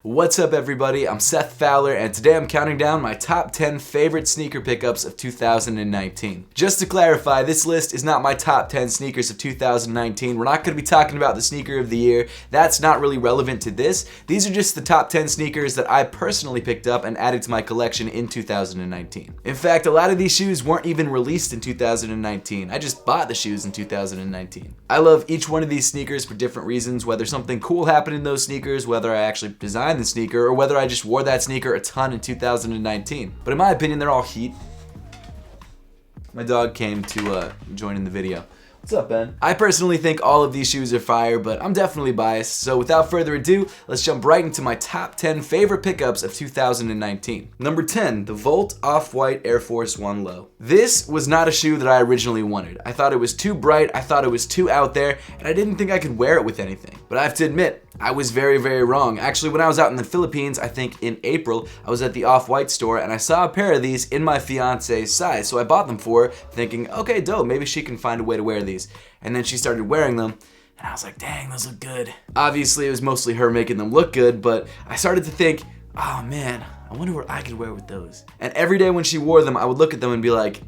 What's up everybody, I'm Seth Fowler and today I'm counting down my top 10 favorite sneaker pickups of 2019. Just to clarify, this list is not my top 10 sneakers of 2019. We're not going to be talking about the sneaker of the year. That's not really relevant to this. These are just the top 10 sneakers that I personally picked up and added to my collection in 2019. In fact, a lot of these shoes weren't even released in 2019. I just bought the shoes in 2019. I love each one of these sneakers for different reasons, whether something cool happened in those sneakers, whether I actually designed the sneaker, or whether I just wore that sneaker a ton in 2019. But in my opinion, they're all heat. My dog came to join in the video. What's up, Ben? I personally think all of these shoes are fire, but I'm definitely biased. So without further ado, let's jump right into my top 10 favorite pickups of 2019. Number 10, the Volt OffWhite Air Force 1 Low. This was not a shoe that I originally wanted. I thought it was too bright, I thought it was too out there, and I didn't think I could wear it with anything. But I have to admit, I was very, very wrong. Actually, when I was out in the Philippines, I think in April, I was at the OffWhite store and I saw a pair of these in my fiance's size. So I bought them for her, thinking, okay, dope, maybe she can find a way to wear these. And then she started wearing them, and I was like, dang, those look good. Obviously, it was mostly her making them look good, but I started to think, oh man, I wonder what I could wear with those. And every day when she wore them, I would look at them and be like,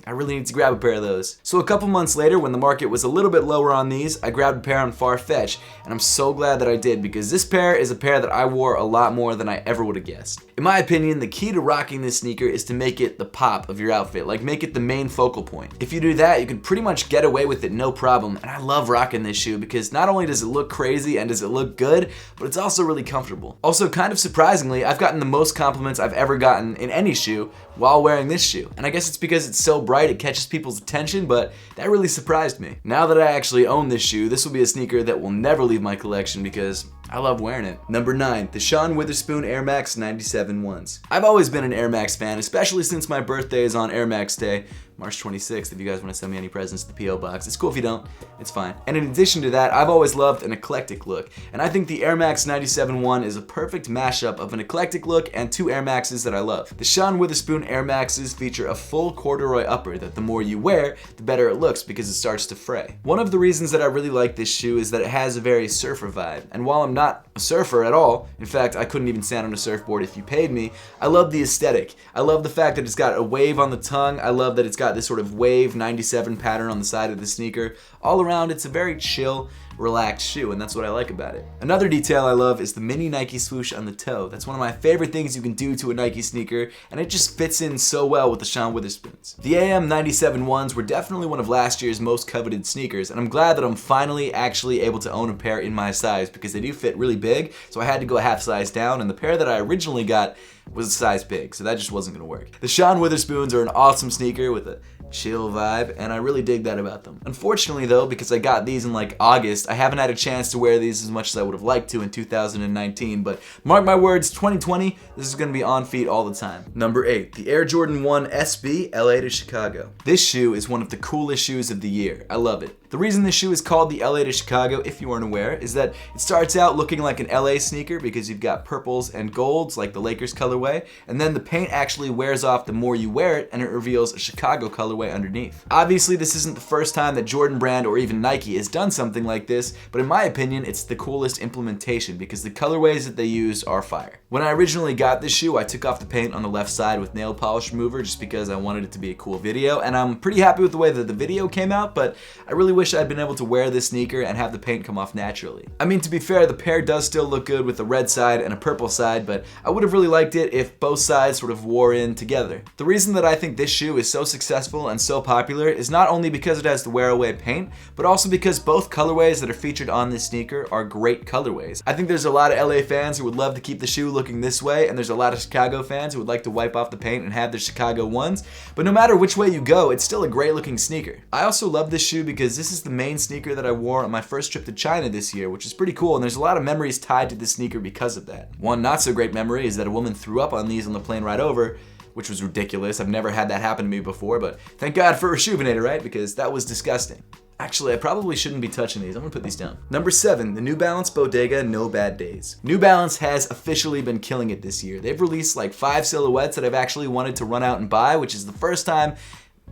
I really need to grab a pair of those. So a couple months later, when the market was a little bit lower on these, I grabbed a pair on Farfetch, and I'm so glad that I did because this pair is a pair that I wore a lot more than I ever would have guessed. In my opinion, the key to rocking this sneaker is to make it the pop of your outfit, like make it the main focal point. If you do that, you can pretty much get away with it no problem, and I love rocking this shoe because not only does it look crazy and does it look good, but it's also really comfortable. Also, kind of surprisingly, I've gotten the most compliments I've ever gotten in any shoe while wearing this shoe. And I guess it's because it's so bright it catches people's attention, but that really surprised me. Now that I actually own this shoe, this will be a sneaker that will never leave my collection because I love wearing it. Number 9, the Shawn Witherspoon Air Max 97 ones. I've always been an Air Max fan, especially since my birthday is on Air Max Day, March 26th, if you guys want to send me any presents to the P.O. Box. It's cool if you don't, it's fine. And in addition to that, I've always loved an eclectic look, and I think the Air Max 97 one is a perfect mashup of an eclectic look and two Air Maxes that I love. The Shawn Witherspoon Air Maxes feature a full corduroy upper that the more you wear, the better it looks because it starts to fray. One of the reasons that I really like this shoe is that it has a very surfer vibe, and while I'm not a surfer at all, in fact, I couldn't even stand on a surfboard if you paid me, I love the aesthetic. I love the fact that it's got a wave on the tongue, I love that it's got this sort of wave 97 pattern on the side of the sneaker. All around, it's a very chill, relaxed shoe, and that's what I like about it. Another detail I love is the mini Nike swoosh on the toe. That's one of my favorite things you can do to a Nike sneaker, and it just fits in so well with the Shawn Witherspoons. The AM 97 ones were definitely one of last year's most coveted sneakers, and I'm glad that I'm finally actually able to own a pair in my size because they do fit really big, so I had to go a half size down, and the pair that I originally got was a size big, so that just wasn't gonna work. The Shawn Witherspoons are an awesome sneaker with a chill vibe, and I really dig that about them. Unfortunately though, because I got these in like August, I haven't had a chance to wear these as much as I would have liked to in 2019, but mark my words, 2020, this is gonna be on feet all the time. Number 8, the Air Jordan 1 SB LA to Chicago. This shoe is one of the coolest shoes of the year. I love it. The reason this shoe is called the LA to Chicago, if you weren't aware, is that it starts out looking like an LA sneaker because you've got purples and golds like the Lakers colorway, and then the paint actually wears off the more you wear it and it reveals a Chicago colorway underneath. Obviously, this isn't the first time that Jordan Brand or even Nike has done something like this, but in my opinion, it's the coolest implementation because the colorways that they use are fire. When I originally got this shoe, I took off the paint on the left side with nail polish remover just because I wanted it to be a cool video, and I'm pretty happy with the way that the video came out, but I really wish I'd been able to wear this sneaker and have the paint come off naturally. I mean, to be fair, the pair does still look good with a red side and a purple side, but I would have really liked it if both sides sort of wore in together. The reason that I think this shoe is so successful and so popular is not only because it has the wear away paint, but also because both colorways that are featured on this sneaker are great colorways. I think there's a lot of LA fans who would love to keep the shoe looking this way, and there's a lot of Chicago fans who would like to wipe off the paint and have their Chicago ones, but no matter which way you go, it's still a great looking sneaker. I also love this shoe because this is the main sneaker that I wore on my first trip to China this year, which is pretty cool, and there's a lot of memories tied to this sneaker because of that. One not so great memory is that a woman threw up on these on the plane ride over, which was ridiculous. I've never had that happen to me before, but thank God for Rejuvenator, right? Because that was disgusting. Actually, I probably shouldn't be touching these. I'm gonna put these down. Number 7, the New Balance Bodega No Bad Days. New Balance has officially been killing it this year. They've released like 5 silhouettes that I've actually wanted to run out and buy, which is the first time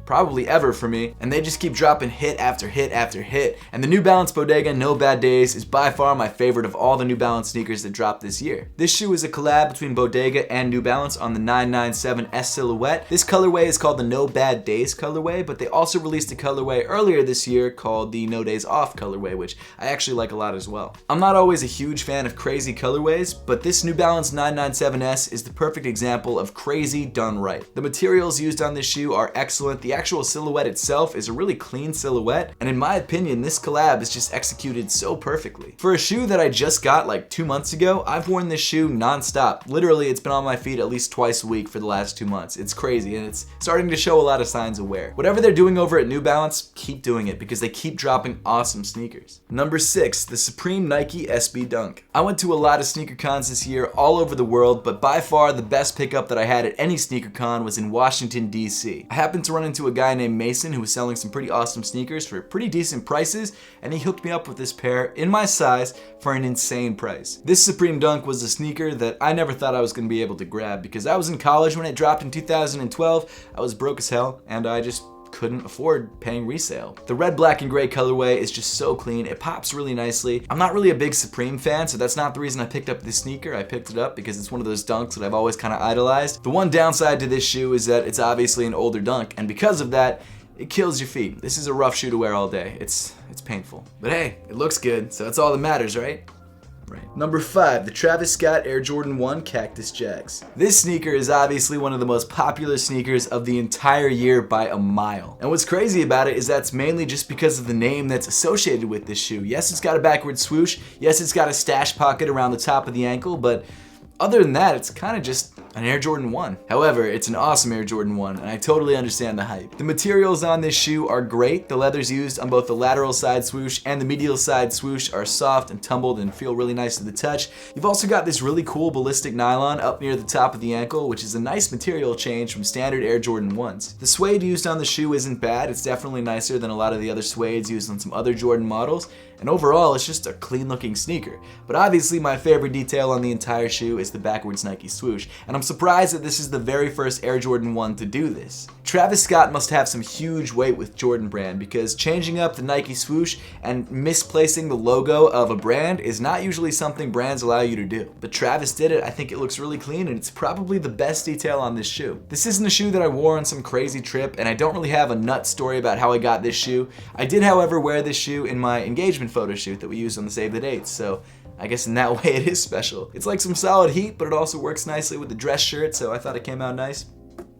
probably ever for me, and they just keep dropping hit after hit after hit. And the New Balance Bodega No Bad Days is by far my favorite of all the New Balance sneakers that dropped this year. This shoe is a collab between Bodega and New Balance on the 997S silhouette. This colorway is called the No Bad Days colorway, but they also released a colorway earlier this year called the No Days Off colorway, which I actually like a lot as well. I'm not always a huge fan of crazy colorways, but this New Balance 997S is the perfect example of crazy done right. The materials used on this shoe are excellent. The actual silhouette itself is a really clean silhouette, and in my opinion, this collab is just executed so perfectly. For a shoe that I just got like 2 months ago, I've worn this shoe non-stop. Literally, it's been on my feet at least twice a week for the last 2 months. It's crazy, and it's starting to show a lot of signs of wear. Whatever they're doing over at New Balance, keep doing it because they keep dropping awesome sneakers. Number 6, the Supreme Nike SB Dunk. I went to a lot of sneaker cons this year all over the world, but by far the best pickup that I had at any sneaker con was in Washington, D.C. I happened to run into a guy named Mason who was selling some pretty awesome sneakers for pretty decent prices, and he hooked me up with this pair in my size for an insane price. This Supreme Dunk was a sneaker that I never thought I was going to be able to grab because I was in college when it dropped in 2012. I was broke as hell, and I just couldn't afford paying resale. The red, black, and gray colorway is just so clean. It pops really nicely. I'm not really a big Supreme fan, so that's not the reason I picked up this sneaker. I picked it up because it's one of those dunks that I've always kind of idolized. The one downside to this shoe is that it's obviously an older dunk, and because of that, it kills your feet. This is a rough shoe to wear all day. It's painful. But hey, it looks good, so that's all that matters, right? Right. Number 5, the Travis Scott Air Jordan 1 Cactus Jags. This sneaker is obviously one of the most popular sneakers of the entire year by a mile. And what's crazy about it is that's mainly just because of the name that's associated with this shoe. Yes, it's got a backward swoosh. Yes, it's got a stash pocket around the top of the ankle, but other than that, it's kind of just an Air Jordan 1. However, it's an awesome Air Jordan 1, and I totally understand the hype. The materials on this shoe are great. The leathers used on both the lateral side swoosh and the medial side swoosh are soft and tumbled and feel really nice to the touch. You've also got this really cool ballistic nylon up near the top of the ankle, which is a nice material change from standard Air Jordan 1s. The suede used on the shoe isn't bad. It's definitely nicer than a lot of the other suedes used on some other Jordan models, and overall, it's just a clean looking sneaker. But obviously, my favorite detail on the entire shoe is the backwards Nike swoosh, and I'm surprised that this is the very first Air Jordan 1 to do this. Travis Scott must have some huge weight with Jordan Brand because changing up the Nike swoosh and misplacing the logo of a brand is not usually something brands allow you to do. But Travis did it. I think it looks really clean, and it's probably the best detail on this shoe. This isn't a shoe that I wore on some crazy trip, and I don't really have a nut story about how I got this shoe. I did, however, wear this shoe in my engagement photo shoot that we used on the Save the Dates, so I guess in that way it is special. It's like some solid heat, but it also works nicely with the dress shirt, so I thought it came out nice.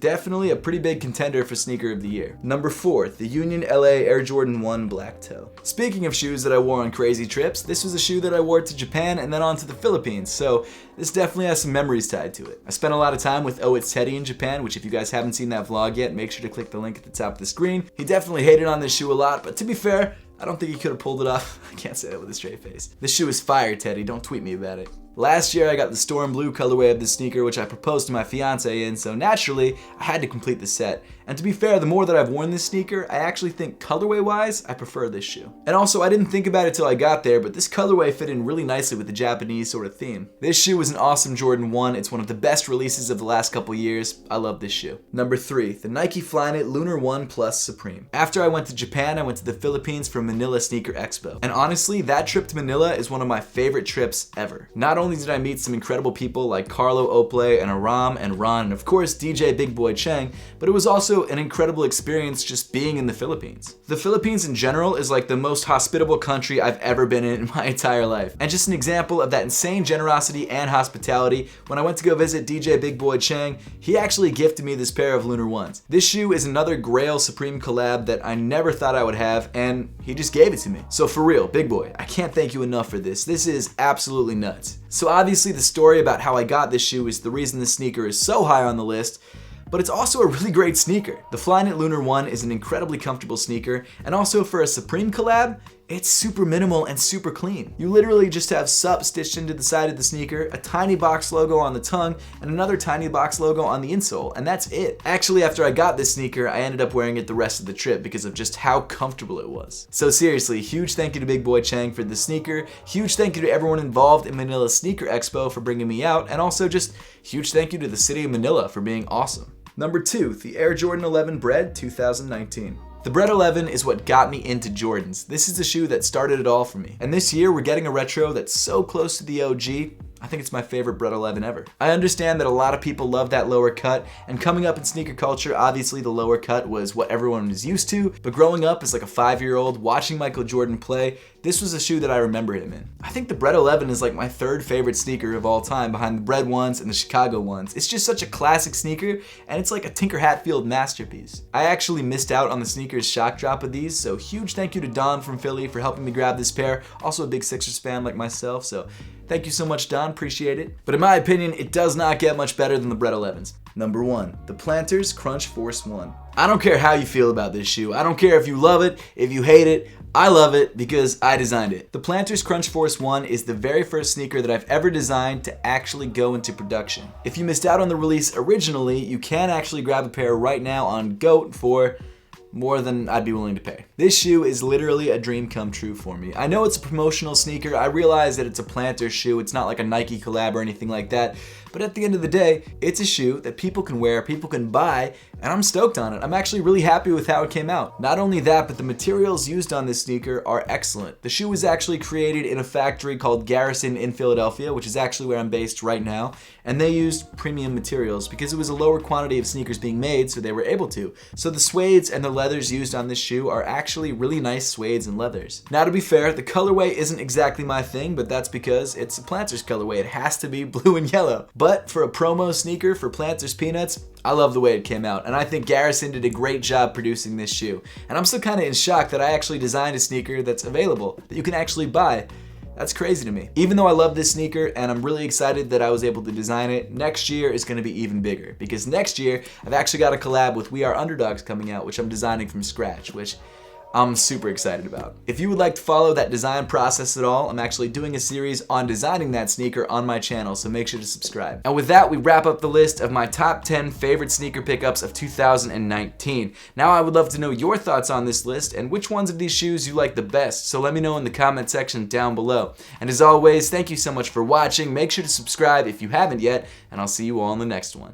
Definitely a pretty big contender for sneaker of the year. Number 4, the Union LA Air Jordan 1 Black Toe. Speaking of shoes that I wore on crazy trips, this was a shoe that I wore to Japan and then on to the Philippines, so this definitely has some memories tied to it. I spent a lot of time with Oh It's Teddy in Japan, which if you guys haven't seen that vlog yet, make sure to click the link at the top of the screen. He definitely hated on this shoe a lot, but to be fair, I don't think he could have pulled it off. I can't say that with a straight face. This shoe is fire, Teddy. Don't tweet me about it. Last year, I got the Storm Blue colorway of this sneaker, which I proposed to my fiance in, so naturally, I had to complete the set. And to be fair, the more that I've worn this sneaker, I actually think colorway-wise, I prefer this shoe. And also, I didn't think about it till I got there, but this colorway fit in really nicely with the Japanese sort of theme. This shoe is an awesome Jordan 1. It's one of the best releases of the last couple years. I love this shoe. Number 3, the Nike Flyknit Lunar 1 Plus Supreme. After I went to Japan, I went to the Philippines for Manila Sneaker Expo. And honestly, that trip to Manila is one of my favorite trips ever. Not only did I meet some incredible people like Carlo Ople and Aram and Ron, and of course DJ Big Boy Chang, but it was also an incredible experience just being in the Philippines. The Philippines in general is like the most hospitable country I've ever been in my entire life. And just an example of that insane generosity and hospitality, when I went to go visit DJ Big Boy Chang, he actually gifted me this pair of Lunar 1s. This shoe is another Grail Supreme collab that I never thought I would have, and he just gave it to me. So for real, Big Boy, I can't thank you enough for this. This is absolutely nuts. So obviously the story about how I got this shoe is the reason this sneaker is so high on the list, but it's also a really great sneaker. The Flyknit Lunar 1 is an incredibly comfortable sneaker, and also for a Supreme collab, it's super minimal and super clean. You literally just have SUP stitched into the side of the sneaker, a tiny box logo on the tongue, and another tiny box logo on the insole, and that's it. Actually, after I got this sneaker, I ended up wearing it the rest of the trip because of just how comfortable it was. So seriously, huge thank you to Big Boy Chang for the sneaker, huge thank you to everyone involved in Manila Sneaker Expo for bringing me out, and also just huge thank you to the city of Manila for being awesome. Number 2, the Air Jordan 11 Bred 2019. The Bred 11 is what got me into Jordans. This is the shoe that started it all for me. And this year we're getting a retro that's so close to the OG, I think it's my favorite Bred 11 ever. I understand that a lot of people love that lower cut, and coming up in sneaker culture, obviously the lower cut was what everyone was used to, but growing up as like a 5-year-old, watching Michael Jordan play, this was a shoe that I remember him in. I think the Bred 11 is like my third favorite sneaker of all time behind the Bred ones and the Chicago ones. It's just such a classic sneaker, and it's like a Tinker Hatfield masterpiece. I actually missed out on the sneakers shock drop of these, so huge thank you to Don from Philly for helping me grab this pair. Also a big Sixers fan like myself, so thank you so much, Don, appreciate it. But in my opinion, it does not get much better than the Bred 11s. Number 1, the Planters Crunch Force 1. I don't care how you feel about this shoe. I don't care if you love it, if you hate it. I love it because I designed it. The Planters Crunch Force 1 is the very first sneaker that I've ever designed to actually go into production. If you missed out on the release originally, you can actually grab a pair right now on GOAT for more than I'd be willing to pay. This shoe is literally a dream come true for me. I know it's a promotional sneaker. I realize that it's a Planters shoe. It's not like a Nike collab or anything like that. But at the end of the day, it's a shoe that people can wear, people can buy, and I'm stoked on it. I'm actually really happy with how it came out. Not only that, but the materials used on this sneaker are excellent. The shoe was actually created in a factory called Garrison in Philadelphia, which is actually where I'm based right now, and they used premium materials because it was a lower quantity of sneakers being made, so they were able to. So the suedes and the leathers used on this shoe are actually really nice suedes and leathers. Now to be fair, the colorway isn't exactly my thing, but that's because it's a Planters colorway. It has to be blue and yellow. But for a promo sneaker for Planters Peanuts, I love the way it came out, and I think Garrison did a great job producing this shoe. And I'm still kind of in shock that I actually designed a sneaker that's available, that you can actually buy. That's crazy to me. Even though I love this sneaker and I'm really excited that I was able to design it, next year is going to be even bigger. Because next year, I've actually got a collab with We Are Underdogs coming out, which I'm designing from scratch, which I'm super excited about. If you would like to follow that design process at all, I'm actually doing a series on designing that sneaker on my channel, so make sure to subscribe. And with that, we wrap up the list of my top 10 favorite sneaker pickups of 2019. Now I would love to know your thoughts on this list and which ones of these shoes you like the best, so let me know in the comment section down below. And as always, thank you so much for watching. Make sure to subscribe if you haven't yet, and I'll see you all in the next one.